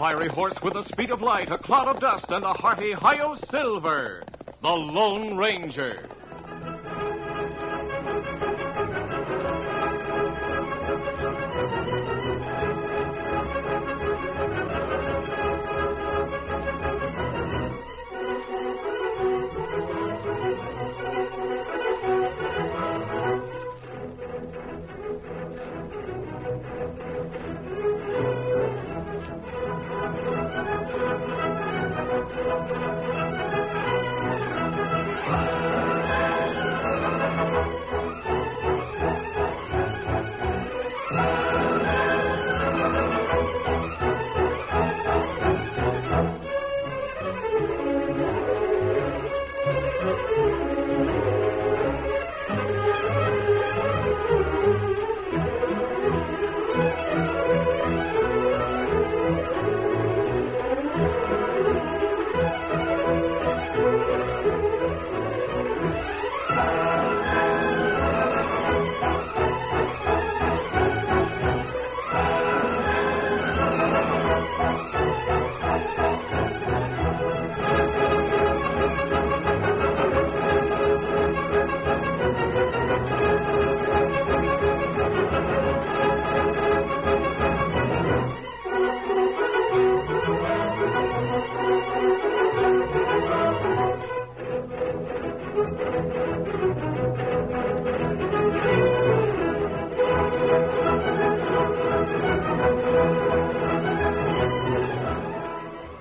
fiery horse with the speed of light, a cloud of dust, and a hearty hi-yo silver, the Lone Ranger.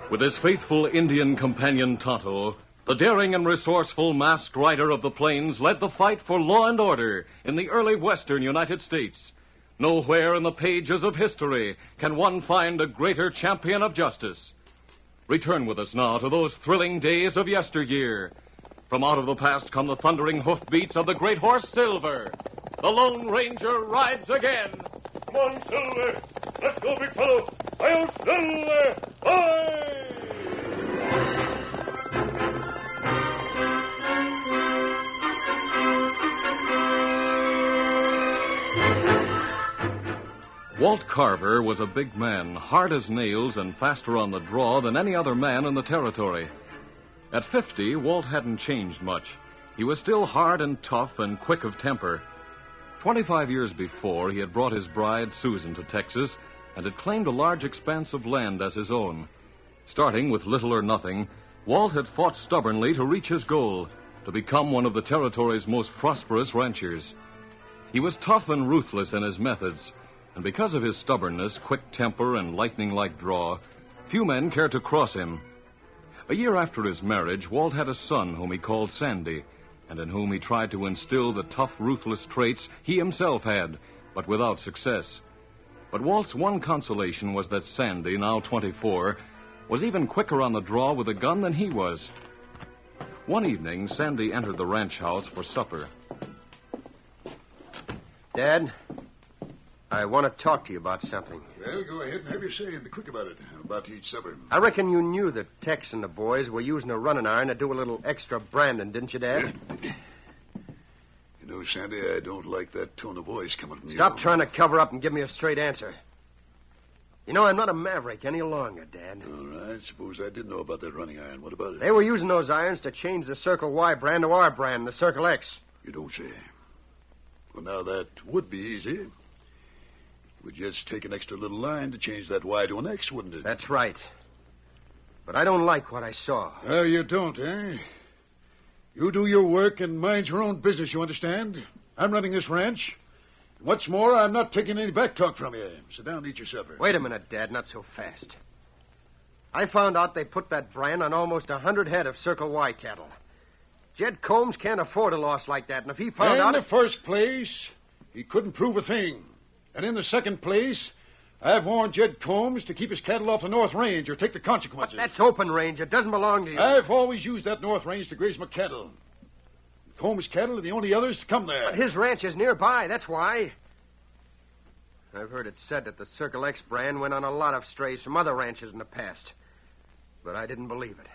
With his faithful Indian companion Tonto, the daring and resourceful masked rider of the plains led the fight for law and order in the early western United States. Nowhere in the pages of history can one find a greater champion of justice. Return with us now to those thrilling days of yesteryear. From out of the past come the thundering hoofbeats of the great horse Silver. The Lone Ranger rides again. Come on, Silver. Let's go, big fellow. Hi-yo, Silver! Hi! Walt Carver was a big man, hard as nails and faster on the draw than any other man in the territory. At 50, Walt hadn't changed much. He was still hard and tough and quick of temper. 25 years before, he had brought his bride, Susan, to Texas and had claimed a large expanse of land as his own. Starting with little or nothing, Walt had fought stubbornly to reach his goal, to become one of the territory's most prosperous ranchers. He was tough and ruthless in his methods, and because of his stubbornness, quick temper, and lightning-like draw, few men cared to cross him. A year after his marriage, Walt had a son whom he called Sandy, and in whom he tried to instill the tough, ruthless traits he himself had, but without success. But Walt's one consolation was that Sandy, now 24, was even quicker on the draw with a gun than he was. One evening, Sandy entered the ranch house for supper. Dad, I want to talk to you about something. Well, go ahead and have your say and be quick about it. I'm about to eat supper. I reckon you knew that Tex and the boys were using a running iron to do a little extra branding, didn't you, Dad? You know, Sandy, I don't like that tone of voice coming from you. Stop trying to cover up and give me a straight answer. You know, I'm not a maverick any longer, Dad. All right, suppose I did know about that running iron. What about it? They were using those irons to change the Circle Y brand to our brand, the Circle X. You don't say. Well, now, that would be easy. It would just take an extra little line to change that Y to an X, wouldn't it? That's right. But I don't like what I saw. Oh, you don't, eh? You do your work and mind your own business, you understand? I'm running this ranch. And what's more, I'm not taking any back talk from you. Sit down and eat your supper. Wait a minute, Dad, not so fast. I found out they put that brand on almost 100 head of Circle Y cattle. Jed Combs can't afford a loss like that, and if he found out... In the first place, he couldn't prove a thing. And in the second place, I've warned Jed Combs to keep his cattle off the North Range or take the consequences. But that's open range. It doesn't belong to you. I've always used that North Range to graze my cattle. Combs' cattle are the only others to come there. But his ranch is nearby, that's why. I've heard it said that the Circle X brand went on a lot of strays from other ranches in the past. But I didn't believe it.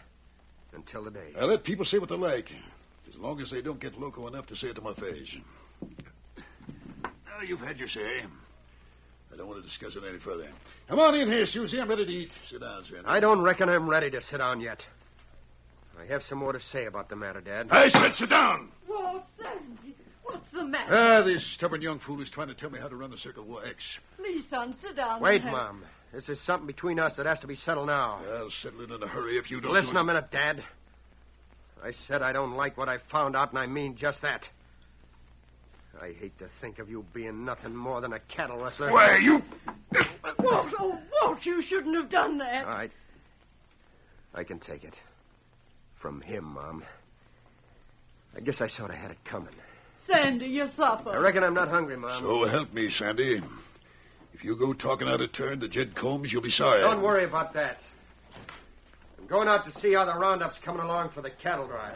Until today. I let people say what they like, as long as they don't get loco enough to say it to my face. Now, you've had your say. I don't want to discuss it any further. Come on in here, Susie. I'm ready to eat. Sit down, Sandy. I don't reckon I'm ready to sit down yet. I have some more to say about the matter, Dad. I said sit down. Whoa, Sandy, what's the matter? This stubborn young fool is trying to tell me how to run the Circle X. Please, son, sit down. Wait, and have- Mom. This is something between us that has to be settled now. I'll settle it in a hurry if you don't. Listen a minute, Dad. I said I don't like what I found out, and I mean just that. I hate to think of you being nothing more than a cattle rustler. Why, you... Walt, oh, Walt, you shouldn't have done that. All right. I can take it. From him, Mom. I guess I sort of had it coming. Sandy, your supper. I reckon I'm not hungry, Mom. So help me, Sandy. If you go talking out of turn to Jed Combs, you'll be sorry. Don't worry about that. I'm going out to see how the roundup's coming along for the cattle drive.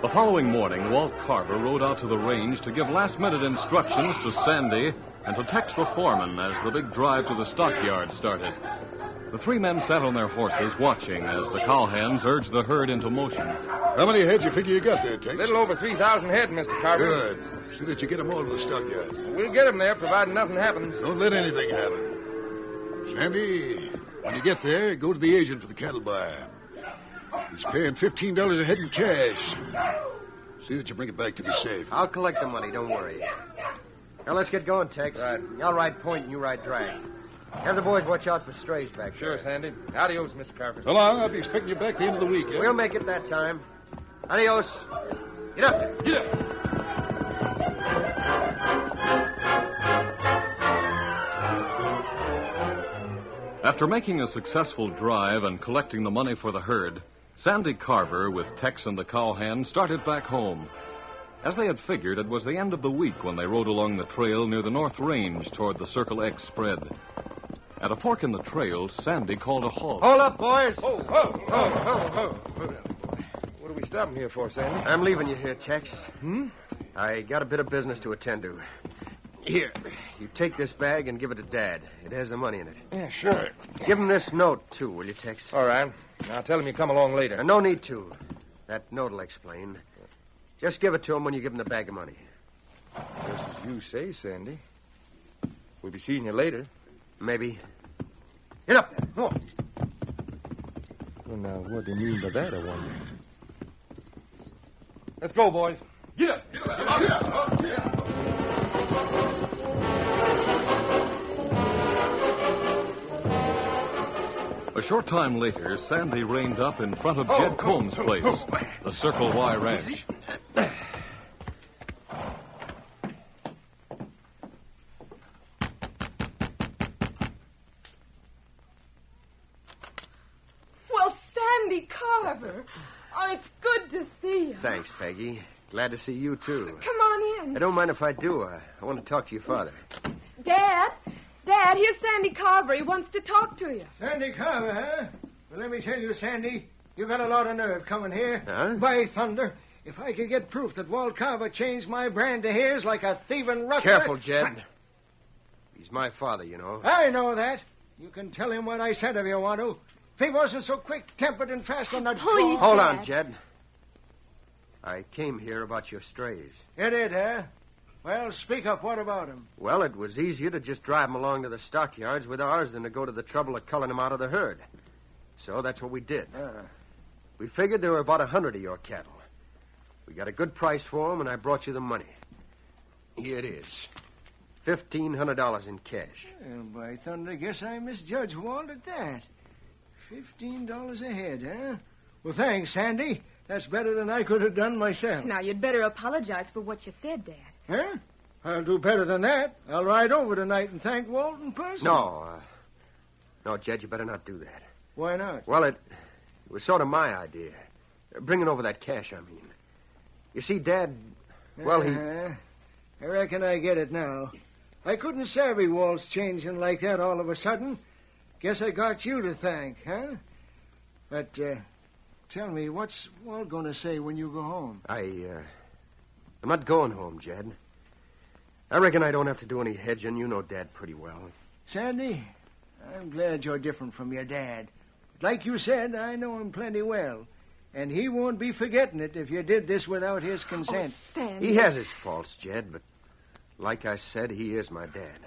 The following morning, Walt Carver rode out to the range to give last-minute instructions to Sandy and to text the foreman as the big drive to the stockyard started. The three men sat on their horses watching as the cowhands urged the herd into motion. How many head you figure you got there, Tex? Little over 3,000 head, Mr. Carver. Good. See that you get them all to the stockyard. We'll get them there, provided nothing happens. Don't let anything happen. Sandy, when you get there, go to the agent for the cattle buyer. He's paying $15 a head in cash. See that you bring it back to me safe. I'll collect the money, don't worry. Now, let's get going, Tex. Right. I'll ride point and you ride drag. Have the boys watch out for strays back Sure, there. Sandy. Adios, Mr. Carver. So long. I'll be expecting you back at the end of the week. Eh? We'll make it that time. Adios. Get up there. Get up. After making a successful drive and collecting the money for the herd, Sandy Carver, with Tex and the cowhands, started back home. As they had figured, it was the end of the week when they rode along the trail near the North Range toward the Circle X spread. At a fork in the trail, Sandy called a halt. Hold up, boys. Oh. What are we stopping here for, Sandy? I'm leaving you here, Tex. Hmm? I got a bit of business to attend to. Here, you take this bag and give it to Dad. It has the money in it. Yeah, sure. Give him this note, too, will you, Tex? All right. Now tell him you come along later. No need to. That note will explain. Just give it to him when you give him the bag of money. Just as you say, Sandy. We'll be seeing you later. Maybe. Get up there. Come on. Well, now, what do you mean by that, I wonder? Let's go, boys. Get up. A short time later, Sandy reined up in front of Jed Combs' place, the Circle Y Ranch. Well, Sandy Carver. Oh, it's good to see you. Thanks, Peggy. Glad to see you, too. Come on in. I don't mind if I do. I want to talk to your father. Dad, here's Sandy Carver. He wants to talk to you. Sandy Carver, huh? Well, let me tell you, Sandy, you got a lot of nerve coming here. Huh? By thunder, if I could get proof that Walt Carver changed my brand to his like a thieving rustler... Careful, Jed. He's my father, you know. I know that. You can tell him what I said if you want to. If he wasn't so quick-tempered and fast on the Please. Hold Dad. on, Jed. I came here about your strays. You did, huh? Well, speak up. What about him? Well, it was easier to just drive them along to the stockyards with ours than to go to the trouble of culling them out of the herd. So that's what we did. We figured there were about 100 of your cattle. We got a good price for them, and I brought you the money. Here it is. $1,500 in cash. Well, by thunder, guess I misjudged Walt at that. $15 a head, huh? Well, thanks, Sandy. That's better than I could have done myself. Now, you'd better apologize for what you said, Dad. Huh? I'll do better than that. I'll ride over tonight and thank Walt in person. No, Jed, you better not do that. Why not? Well, it was sort of my idea. Bringing over that cash, I mean. You see, Dad, well, he... I reckon I get it now. I couldn't savvy Walt's changing like that all of a sudden. Guess I got you to thank, huh? But, tell me, what's Walt going to say when you go home? I'm not going home, Jed. I reckon I don't have to do any hedging. You know Dad pretty well. Sandy, I'm glad you're different from your dad. Like you said, I know him plenty well. And he won't be forgetting it if you did this without his consent. Oh, Sandy. He has his faults, Jed, but like I said, he is my dad.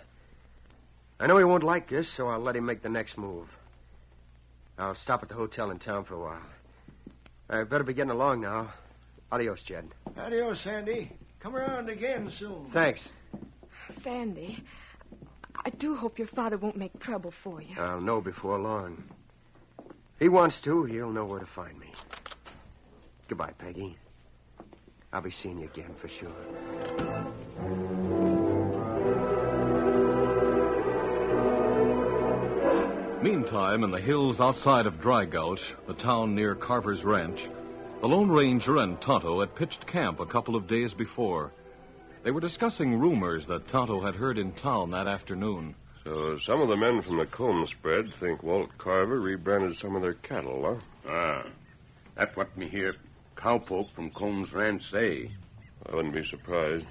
I know he won't like this, so I'll let him make the next move. I'll stop at the hotel in town for a while. I better be getting along now. Adios, Jed. Adios, Sandy. Come around again soon. Thanks. Sandy, I do hope your father won't make trouble for you. I'll know before long. If he wants to, he'll know where to find me. Goodbye, Peggy. I'll be seeing you again for sure. Meantime, in the hills outside of Dry Gulch, the town near Carver's Ranch, the Lone Ranger and Tonto had pitched camp a couple of days before. They were discussing rumors that Tonto had heard in town that afternoon. So some of the men from the comb spread think Walt Carver rebranded some of their cattle, huh? That's what me hear cowpoke from Combs Ranch say. I wouldn't be surprised.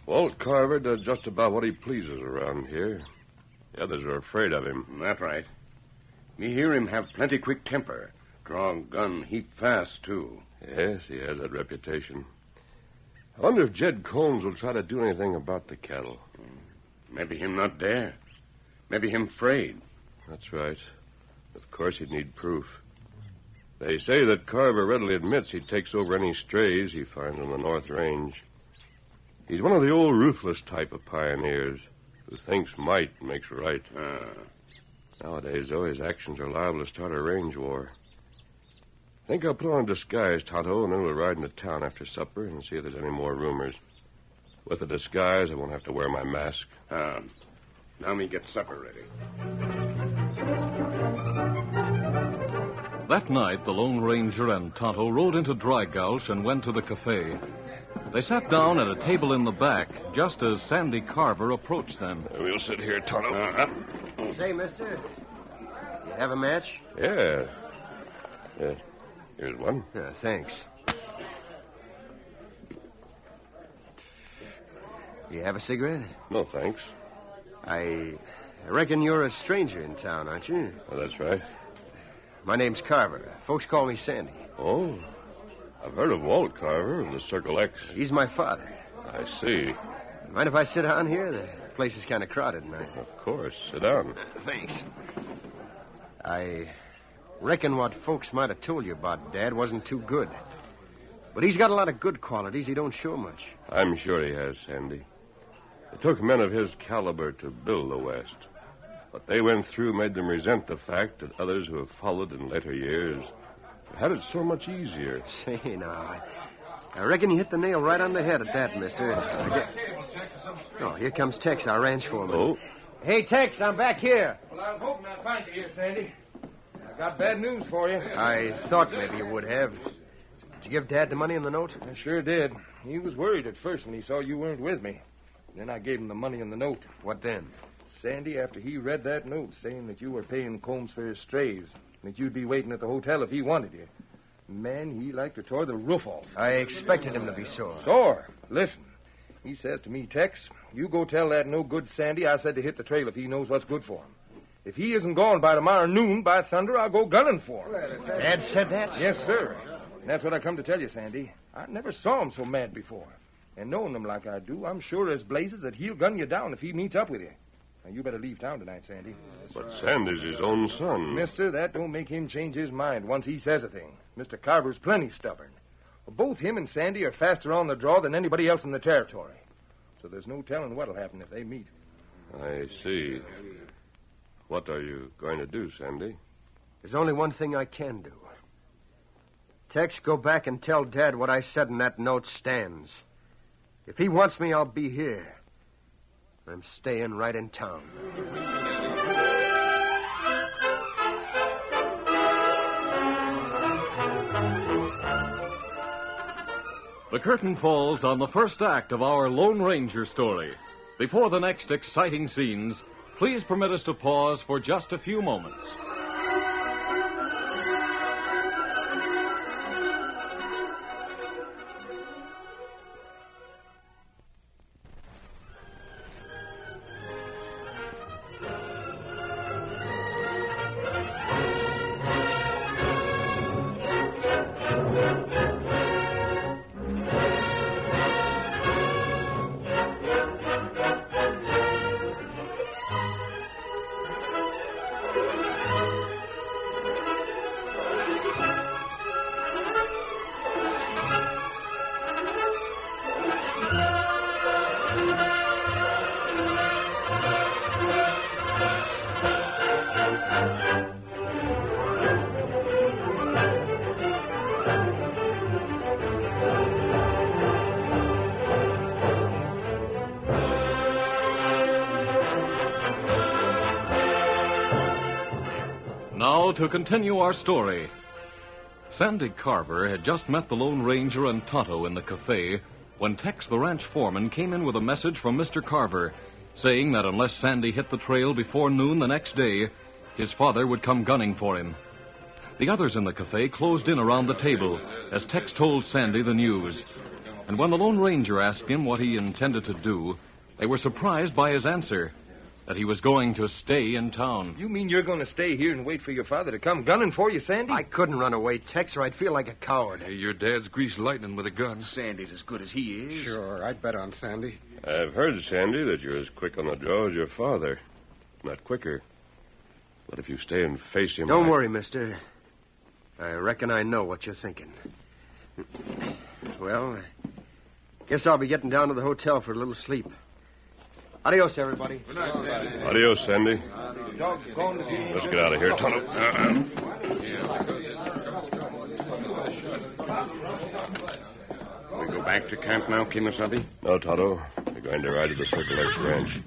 Walt Carver does just about what he pleases around here. The others are afraid of him. That's right. Me hear him have plenty quick temper. Draw gun heap fast, too. Yes, he has that reputation. I wonder if Jed Combs will try to do anything about the cattle. Maybe him not dare. Maybe him afraid. That's right. Of course he'd need proof. They say that Carver readily admits he takes over any strays he finds on the North Range. He's one of the old ruthless type of pioneers who thinks might makes right. Nowadays, though, his actions are liable to start a range war. I think I'll put on a disguise, Tonto, and then we'll ride into town after supper and see if there's any more rumors. With the disguise, I won't have to wear my mask. Now me get supper ready. That night, the Lone Ranger and Tonto rode into Dry Gulch and went to the cafe. They sat down at a table in the back just as Sandy Carver approached them. We'll sit here, Tonto. Say, mister, you have a match? Yeah. Here's one. Thanks. You have a cigarette? No, thanks. I reckon you're a stranger in town, aren't you? Oh, that's right. My name's Carver. Folks call me Sandy. Oh, I've heard of Walt Carver of the Circle X. He's my father. I see. Mind if I sit down here? The place is kind of crowded tonight. Of course. Sit down. Thanks. I reckon what folks might have told you about Dad wasn't too good. But he's got a lot of good qualities he don't show much. I'm sure he has, Sandy. It took men of his caliber to build the West. What they went through made them resent the fact that others who have followed in later years had it so much easier. Say, now, I reckon you hit the nail right on the head at that, mister. Oh, here comes Tex, our ranch foreman. Oh? Hey, Tex, I'm back here. Well, I was hoping I'd find you here, Sandy. I got bad news for you. I thought maybe you would have. Did you give Dad the money in the note? I sure did. He was worried at first when he saw you weren't with me. Then I gave him the money in the note. What then? Sandy, after he read that note saying that you were paying Combs for his strays, and that you'd be waiting at the hotel if he wanted you, man, he like to tore the roof off. I expected him to be sore. Sore? Listen. He says to me, Tex, you go tell that no-good Sandy I said to hit the trail if he knows what's good for him. If he isn't gone by tomorrow noon, by thunder, I'll go gunning for him. Dad said that? Yes, sir. And that's what I come to tell you, Sandy. I never saw him so mad before. And knowing him like I do, I'm sure as blazes that he'll gun you down if he meets up with you. Now, you better leave town tonight, Sandy. But Sandy's his own son. Mister, that don't make him change his mind once he says a thing. Mr. Carver's plenty stubborn. Well, both him and Sandy are faster on the draw than anybody else in the territory. So there's no telling what'll happen if they meet. I see. What are you going to do, Sandy? There's only one thing I can do. Tex, go back and tell Dad what I said in that note stands. If he wants me, I'll be here. I'm staying right in town. The curtain falls on the first act of our Lone Ranger story. Before the next exciting scenes, please permit us to pause for just a few moments. to continue our story. Sandy Carver had just met the Lone Ranger and Tonto in the cafe when Tex, the ranch foreman, came in with a message from Mr. Carver saying that unless Sandy hit the trail before noon the next day, his father would come gunning for him. The others in the cafe closed in around the table as Tex told Sandy the news. And when the Lone Ranger asked him what he intended to do, they were surprised by his answer, that he was going to stay in town. You mean you're going to stay here and wait for your father to come gunning for you, Sandy? I couldn't run away, Tex, or I'd feel like a coward. Hey, your dad's greased lightning with a gun. Sandy's as good as he is. Sure, I'd bet on Sandy. I've heard, Sandy, that you're as quick on the draw as your father. Not quicker. But if you stay and face him... Don't worry, mister. I reckon I know what you're thinking. Well, guess I'll be getting down to the hotel for a little sleep. Adios, everybody. Good night, Sandy. Adios, Sandy. Let's get out of here, Tonto. We go back to camp now, Kimasabi? No, Tonto. We're going to ride to the Circle X Ranch.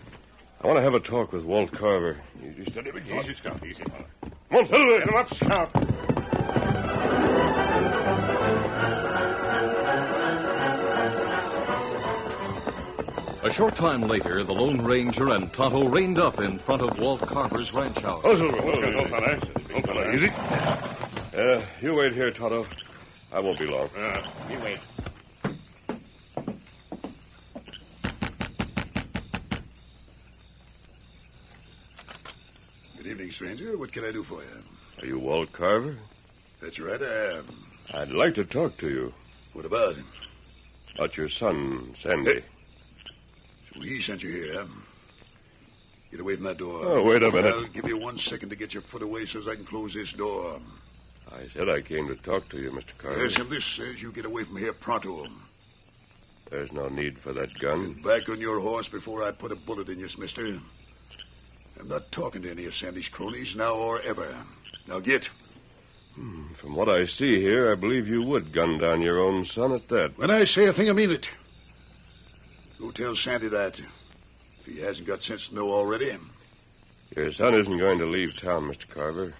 I want to have a talk with Walt Carver. Easy, steady, big easy, Scout. Easy, fella. Come on, Silver. Get him up, Scout. A short time later, the Lone Ranger and Tonto reined up in front of Walt Carver's ranch house. Oh, Silver. Oh, fella. Easy. You wait here, Tonto. I won't be long. You wait. Good evening, stranger. What can I do for you? Are you Walt Carver? That's right, I am. I'd like to talk to you. What about him? About your son, Sandy. So he sent you here, huh? Get away from that door. Oh, wait a minute. I'll give you 1 second to get your foot away so as I can close this door. I said I came to talk to you, Mr. Carver. Yes, and this says you get away from here pronto. There's no need for that gun. Get back on your horse before I put a bullet in you, mister. I'm not talking to any of Sandy's cronies now or ever. Now get. From what I see here, I believe you would gun down your own son at that. When I say a thing, I mean it. Go tell Sandy that. If he hasn't got sense to know already. Your son isn't going to leave town, Mr. Carver.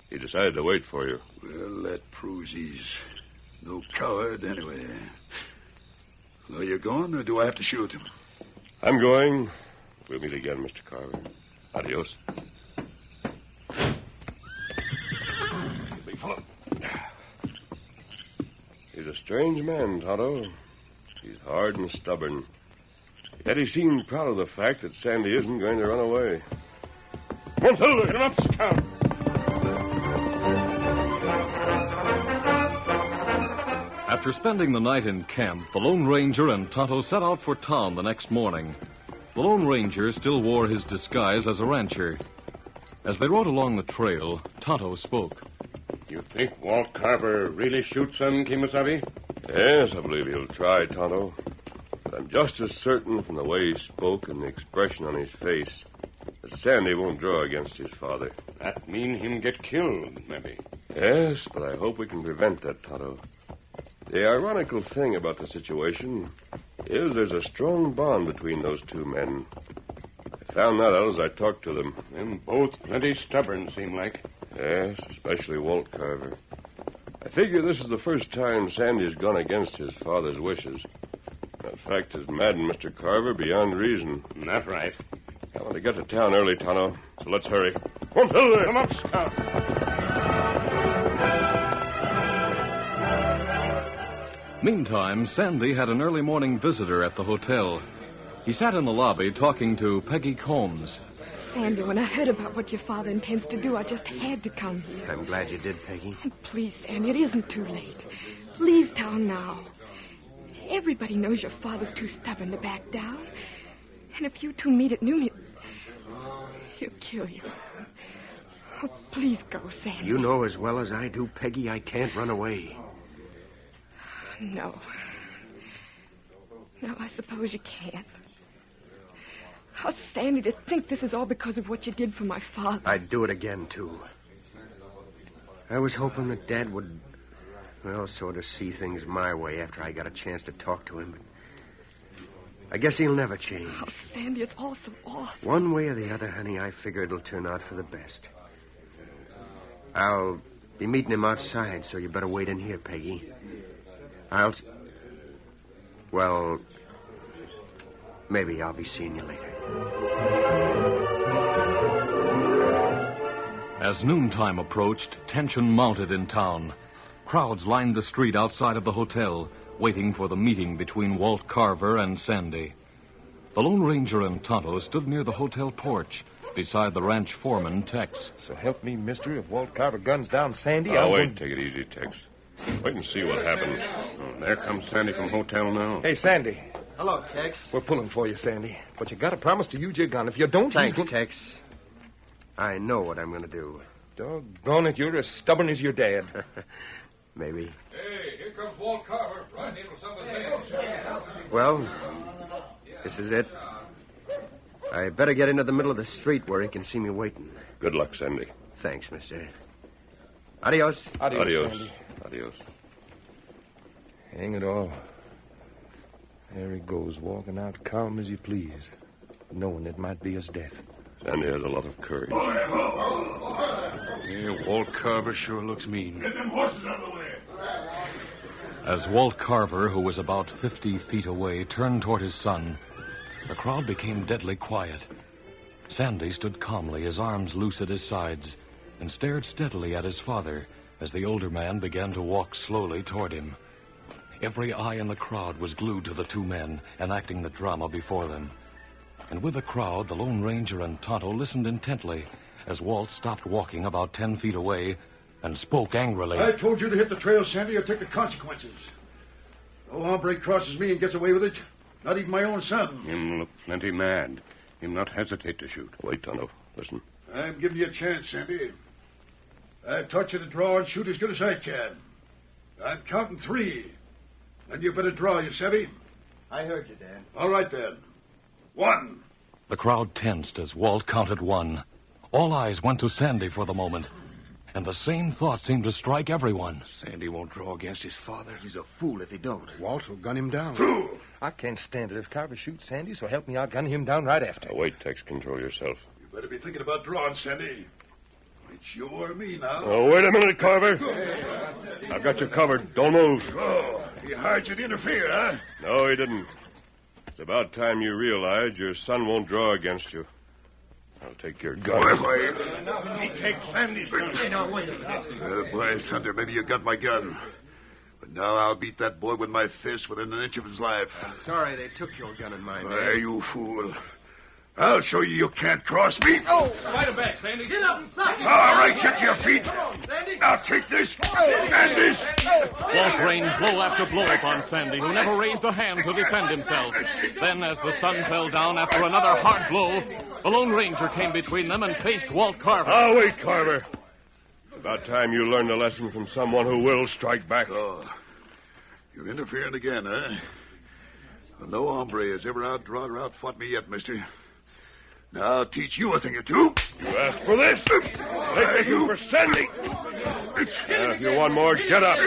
He decided to wait for you. Well, that proves he's no coward anyway. Are you going, or do I have to shoot him? I'm going. We'll meet again, Mr. Carver. Adios. Big fellow. He's a strange man, Tonto. He's hard and stubborn. Yet he seemed proud of the fact that Sandy isn't going to run away. Come on, Silver. Get him up, Scout. After spending the night in camp, the Lone Ranger and Tonto set out for town the next morning. The Lone Ranger still wore his disguise as a rancher. As they rode along the trail, Tonto spoke. You think Walt Carver really shoots them, Kimasabi? Yes, I believe he'll try, Tonto. But I'm just as certain from the way he spoke and the expression on his face that Sandy won't draw against his father. That mean him get killed, maybe. Yes, but I hope we can prevent that, Tonto. The ironical thing about the situation is there's a strong bond between those two men. I found that out as I talked to them. Them both plenty stubborn, seem like. Yes, especially Walt Carver. I figure this is the first time Sandy's gone against his father's wishes. That fact has maddened Mr. Carver beyond reason. That's right. I want to get to town early, Tonto, so let's hurry. Come on, Silver! Come up, Scout. Meantime, Sandy had an early morning visitor at the hotel. He sat in the lobby talking to Peggy Combs. Sandy, when I heard about what your father intends to do, I just had to come here. I'm glad you did, Peggy. Please, Sandy, it isn't too late. Leave town now. Everybody knows your father's too stubborn to back down. And if you two meet at noon, he'll kill you. Oh, please go, Sandy. You know as well as I do, Peggy, I can't run away. No. No, I suppose you can't. How, Sandy, to think this is all because of what you did for my father. I'd do it again, too. I was hoping that Dad would, well, sort of see things my way after I got a chance to talk to him. But I guess he'll never change. Oh, Sandy, it's all so awful. One way or the other, honey, I figure it'll turn out for the best. I'll be meeting him outside, so you better wait in here, Peggy. Well, maybe I'll be seeing you later. As noontime approached, tension mounted in town. Crowds lined the street outside of the hotel, waiting for the meeting between Walt Carver and Sandy. The Lone Ranger and Tonto stood near the hotel porch, beside the ranch foreman, Tex. So help me, mister, if Walt Carver guns down Sandy, Wait. Take it easy, Tex. Wait and see what happens. There comes Sandy from hotel now. Hey, Sandy. Hello, Tex. We're pulling for you, Sandy. But you gotta promise to use your gun. If you don't, Thanks, Tex. I know what I'm going to do. Doggone it, you're as stubborn as your dad. Maybe. Hey, here comes Walt Carver, riding in with some of the Well, this is it. I better get into the middle of the street where he can see me waiting. Good luck, Sandy. Thanks, mister. Adios. Adios. Sandy. Adios. Hang it all. There he goes, walking out calm as you please, knowing it might be his death. Sandy has a lot of courage. Yeah, Walt Carver sure looks mean. Get them horses out of the way. As Walt Carver, who was about 50 feet away, turned toward his son, the crowd became deadly quiet. Sandy stood calmly, his arms loose at his sides, and stared steadily at his father as the older man began to walk slowly toward him. Every eye in the crowd was glued to the two men, enacting the drama before them. And with the crowd, the Lone Ranger and Tonto listened intently as Walt stopped walking about 10 feet away and spoke angrily. I told you to hit the trail, Sandy, or take the consequences. No hombre crosses me and gets away with it. Not even my own son. Him look plenty mad. Him not hesitate to shoot. Wait, Tonto. Listen. I'm giving you a chance, Sandy. I've taught you to draw and shoot as good as I can. I'm counting 3. Then you better draw, you savvy? I heard you, Dad. All right, then. 1. The crowd tensed as Walt counted 1. All eyes went to Sandy for the moment, and the same thought seemed to strike everyone. Sandy won't draw against his father. He's a fool if he don't. Walt will gun him down. 2. I can't stand it if Carver shoots Sandy, so help me, I'll gun him down right after. Wait, Tex. Control yourself. You better be thinking about drawing, Sandy. It's you or me now. Oh, wait a minute, Carver. I've got you covered. Don't move. Oh, he hired you to interfere, huh? No, he didn't. It's about time you realized your son won't draw against you. I'll take your gun. He takes Sandy's gun. Boy, Thunder, maybe you got my gun. But now I'll beat that boy with my fist within an inch of his life. I'm sorry they took your gun and mine, Why, Dad. you fool. I'll show you can't cross me. Fight him back, Sandy. Get up and stop him. All right, get to your feet. Now take this and this. Walt rained blow after blow upon Sandy, who never raised a hand to defend himself. Then, as the sun fell down after another hard blow, the Lone Ranger came between them and faced Walt Carver. Oh, wait, Carver. About time you learned a lesson from someone who will strike back. Oh, you're interfering again, huh? Well, no hombre has ever outdrawn or outfought me yet, mister. Now I'll teach you a thing or two. You asked for this. Take you for Sandy. If you want more, get up.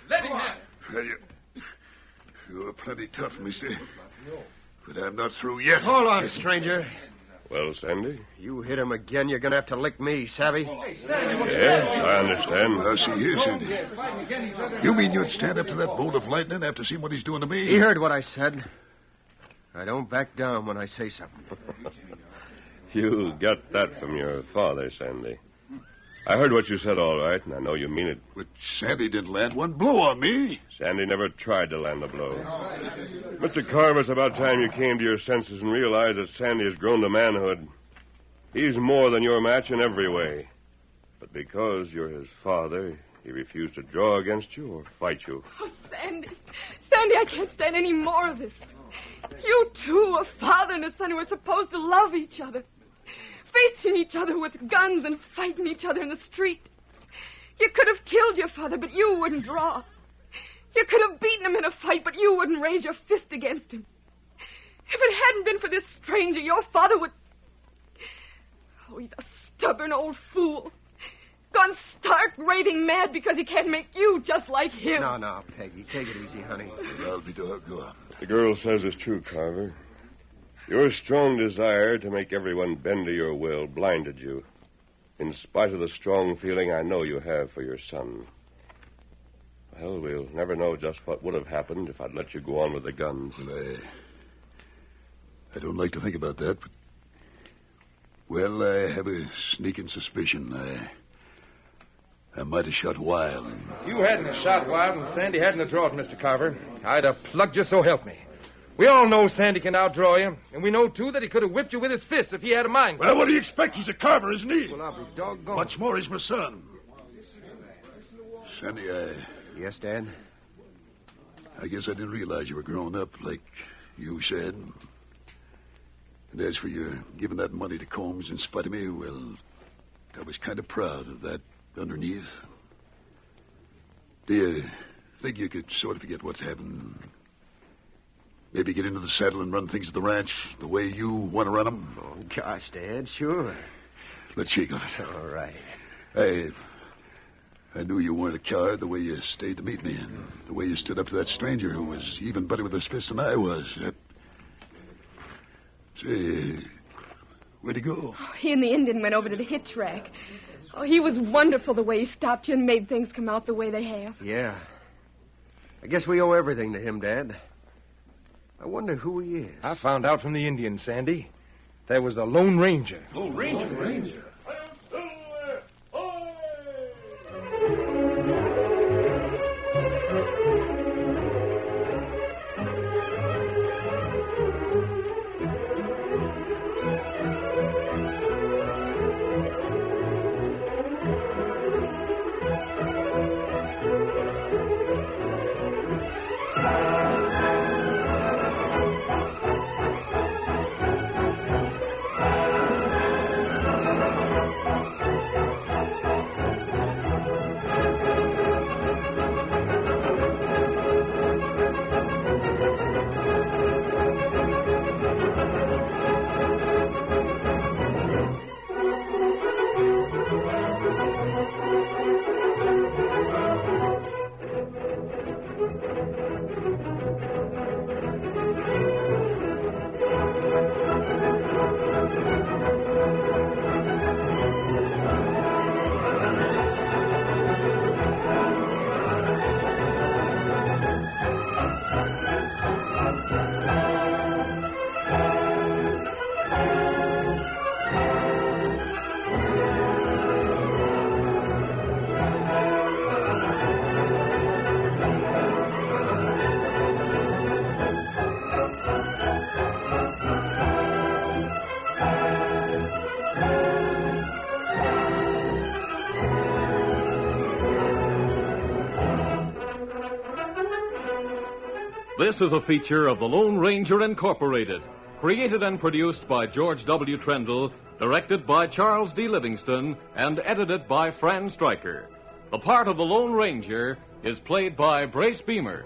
Let him have it. You're plenty tough, mister. But I'm not through yet. Hold on, stranger. Well, Sandy? You hit him again, you're going to have to lick me, savvy? Yes, I understand. Now, see here, Sandy. You mean you'd stand up to that bolt of lightning after seeing what he's doing to me? He heard what I said. I don't back down when I say something. You got that from your father, Sandy. I heard what you said all right, and I know you mean it. But Sandy didn't land one blow on me. Sandy never tried to land a blow. Mr. Carver, it's about time you came to your senses and realized that Sandy has grown to manhood. He's more than your match in every way. But because you're his father, he refused to draw against you or fight you. Oh, Sandy. Sandy, I can't stand any more of this. You two, a father and a son who are supposed to love each other. Facing each other with guns and fighting each other in the street. You could have killed your father, but you wouldn't draw. You could have beaten him in a fight, but you wouldn't raise your fist against him. If it hadn't been for this stranger, your father would... Oh, he's a stubborn old fool. Gone stark raving mad because he can't make you just like him. No, Peggy. Take it easy, honey. I'll be dog. Go on. The girl says it's true, Carver. Your strong desire to make everyone bend to your will blinded you. in spite of the strong feeling I know you have for your son. Well, we'll never know just what would have happened if I'd let you go on with the guns. Well, I don't like to think about that, but... Well, I have a sneaking suspicion. I might have shot Wild. If you hadn't have shot Wild and Sandy hadn't have drawed Mr. Carver, I'd have plugged you, so help me. We all know Sandy can outdraw you, and we know, too, that he could have whipped you with his fist if he had a mind. Well, what do you expect? He's a Carver, isn't he? Well, I'll be doggone. What's more, he's my son. Sandy, Yes, Dad? I guess I didn't realize you were grown up, like you said. And as for your giving that money to Combs in spite of me, well, I was kind of proud of that underneath. Do you think you could sort of forget what's happened? Maybe get into the saddle and run things at the ranch the way you want to run them? Oh, gosh, Dad, sure. Let's shake on it. All right. I knew you weren't a coward the way you stayed to meet me, and the way you stood up to that stranger who was even better with his fists than I was. Say, where'd he go? Oh, he and the Indian went over to the hitch rack. Oh, he was wonderful the way he stopped you and made things come out the way they have. Yeah. I guess we owe everything to him, Dad. I wonder who he is. I found out from the Indians, Sandy. There was the Lone Ranger. Oh, Ranger. This is a feature of the Lone Ranger Incorporated, created and produced by George W. Trendle, directed by Charles D. Livingston, and edited by Fran Stryker. The part of the Lone Ranger is played by Brace Beamer.